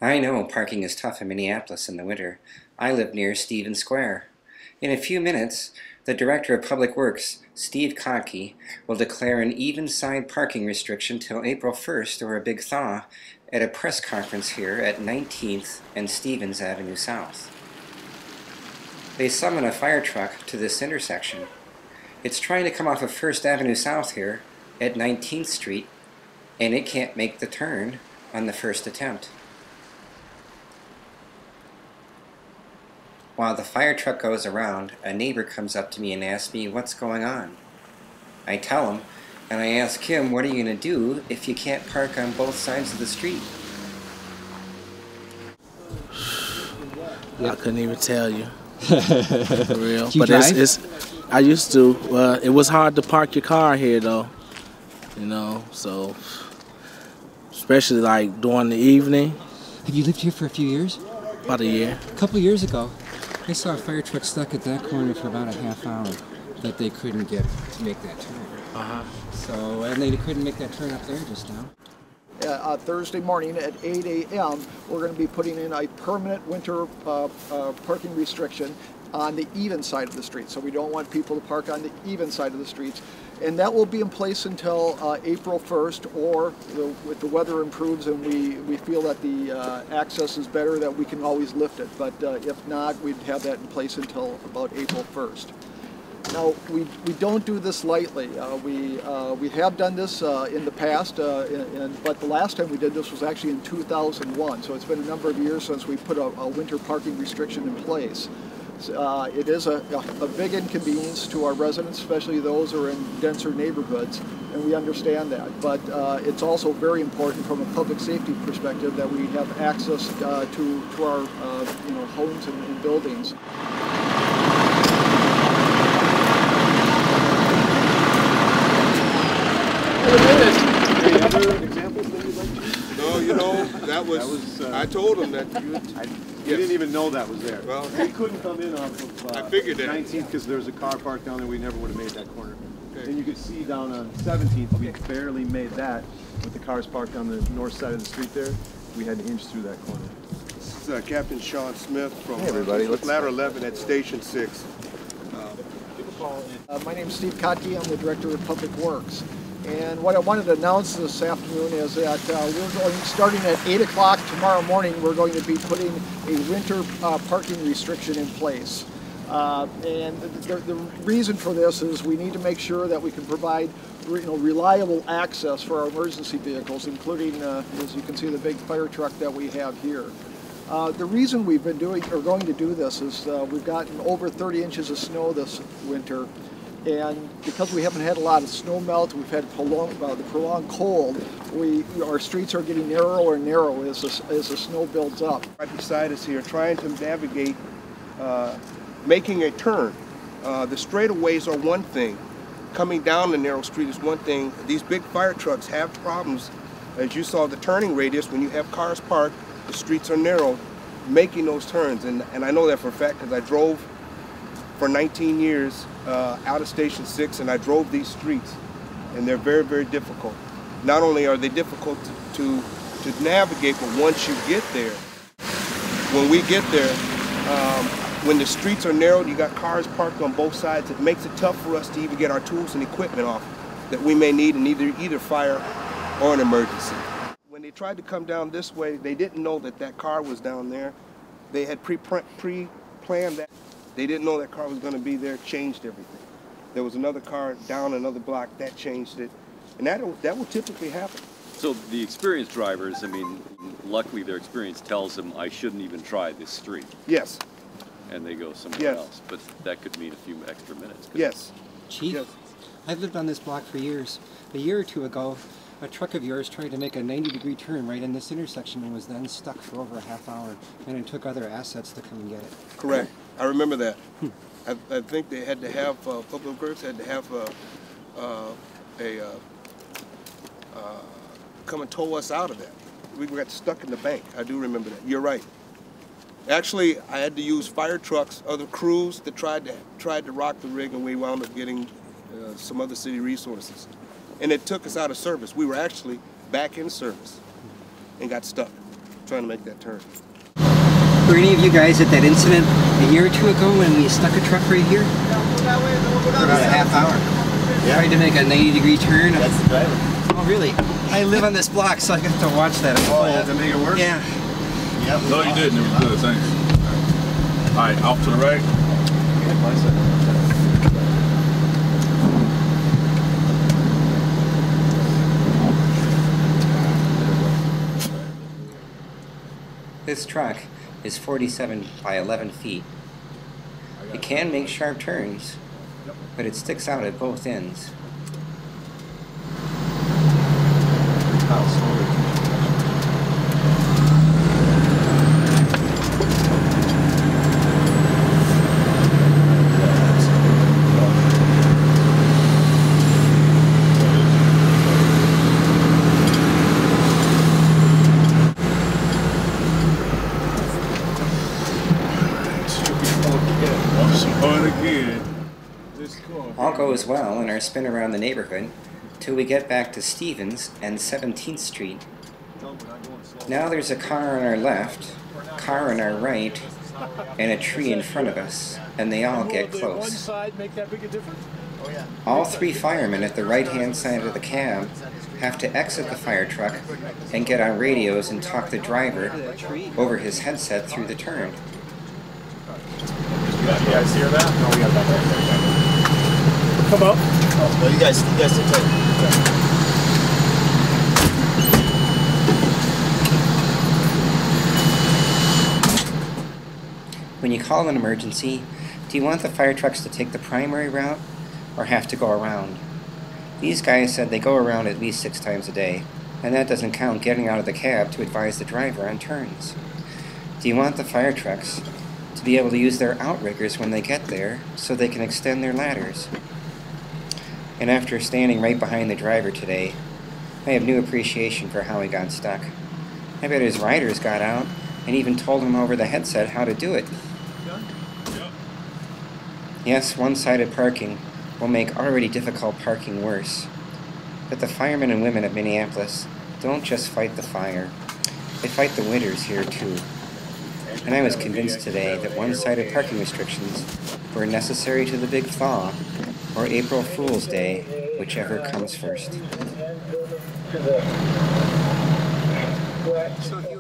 I know parking is tough in Minneapolis in the winter. I live near Stevens Square. In a few minutes, the Director of Public Works, Steve Kotke, will declare an even-side parking restriction till April 1st or a big thaw at a press conference here at 19th and Stevens Avenue South. They summon a fire truck to this intersection. It's trying to come off of 1st Avenue South here at 19th Street, and it can't make the turn on the first attempt. While the fire truck goes around, a neighbor comes up to me and asks me what's going on. I tell him, and I ask him, what are you going to do if you can't park on both sides of the street? I couldn't even tell you. For real. Do you But drive? it's I used to. It was hard to park your car here though. You know, so especially like during the evening, Have you lived here for a few years? about a year. A couple of years ago, I saw a fire truck stuck at that corner for about a half hour that they couldn't get to make that turn. So, and they couldn't make that turn up there just now. Thursday morning at 8 a.m. we're going to be putting in a permanent winter parking restriction on the even side of the street. So we don't want people to park on the even side of the streets. And that will be in place until April 1st, or if the weather improves and we feel that the access is better, that we can always lift it. But if not, we'd have that in place until about April 1st. Now, we don't do this lightly. We have done this in the past, but the last time we did this was actually in 2001. So it's been a number of years since we put a winter parking restriction in place. It is a big inconvenience to our residents, especially those who are in denser neighborhoods, and we understand that. But it's also very important from a public safety perspective that we have access to our homes and buildings. Any other examples that you'd like to? No, you know, that was I told him that you would. We didn't even know that was there. Well, we couldn't come in off of I figured that. 19th because there was a car parked down there. We never would have made that corner. Okay. And you could see down on 17th, we barely made that with the cars parked on the north side of the street there. We had to inch through that corner. This is Captain Sean Smith from Hey everybody, Ladder 11 at Station 6. My name is Steve Kotke. I'm the Director of Public Works. And what I wanted to announce this afternoon is that we're going, starting at 8 o'clock tomorrow morning, we're going to be putting a winter parking restriction in place. And the reason for this is we need to make sure that we can provide reliable access for our emergency vehicles, including, as you can see, the big fire truck that we have here. The reason we've been going to do this is we've gotten over 30 inches of snow this winter. And because we haven't had a lot of snow melt, we've had the prolonged cold, our streets are getting narrower and narrower as the snow builds up. Right beside us here, trying to navigate making a turn. The straightaways are one thing. Coming down the narrow street is one thing. These big fire trucks have problems. As you saw, the turning radius, when you have cars parked, the streets are narrow, making those turns. And I know that for a fact because I drove for 19 years out of Station 6, and I drove these streets, and they're very, very difficult. Not only are they difficult to navigate, but once you get there, when we get there, when the streets are narrow, you got cars parked on both sides, it makes it tough for us to even get our tools and equipment off that we may need in either fire or an emergency. When they tried to come down this way, they didn't know that that car was down there. They had pre-planned that. They didn't know that car was going to be there, changed everything. There was another car down another block, that changed it. And that will typically happen. So the experienced drivers, I mean, luckily their experience tells them I shouldn't even try this street. Yes. And they go somewhere Yes. else. But that could mean a few extra minutes. Yes. Chief, Yes. I've lived on this block for years. A year or two ago, a truck of yours tried to make a 90-degree turn right in this intersection and was then stuck for over a half hour, and it took other assets to come and get it. Correct. I remember that. I think they had to have, Public Works had to have come and tow us out of that. We got stuck in the bank. I do remember that. You're right. Actually, I had to use fire trucks, other crews that tried to rock the rig, and we wound up getting some other city resources. And it took us out of service. We were actually back in service and got stuck. trying to make that turn. Were any of you guys at that incident a year or two ago when we stuck a truck right here? For about a half hour. Tried to make a 90-degree turn. That's the driver. Oh, really? I live on this block, so I got to watch that. Oh, yeah, to make it work? Yeah. Yep. No, you didn't. It was good. Thanks. All right, off to the right. This truck is 47 by 11 feet. It can make sharp turns, but it sticks out at both ends. All goes well in our spin around the neighborhood till we get back to Stevens and 17th Street. Now there's a car on our left, car on our right, and a tree in front of us, and they all get close. All three firemen at the right-hand side of the cab have to exit the fire truck and get on radios and talk the driver over his headset through the turn. You guys hear that? No, we got that right there. Come up. Oh, no, you guys sit tight. When you call an emergency, do you want the fire trucks to take the primary route or have to go around? These guys said they go around at least 6 times a day, and that doesn't count getting out of the cab to advise the driver on turns. Do you want the fire trucks to be able to use their outriggers when they get there so they can extend their ladders? And after standing right behind the driver today, I have new appreciation for how he got stuck. I bet his riders got out and even told him over the headset how to do it. Yes, one-sided parking will make already difficult parking worse. But the firemen and women of Minneapolis don't just fight the fire. They fight the winters here too. And I was convinced today that one-sided parking restrictions were necessary to the big thaw, or April Fool's Day, whichever comes first. So if you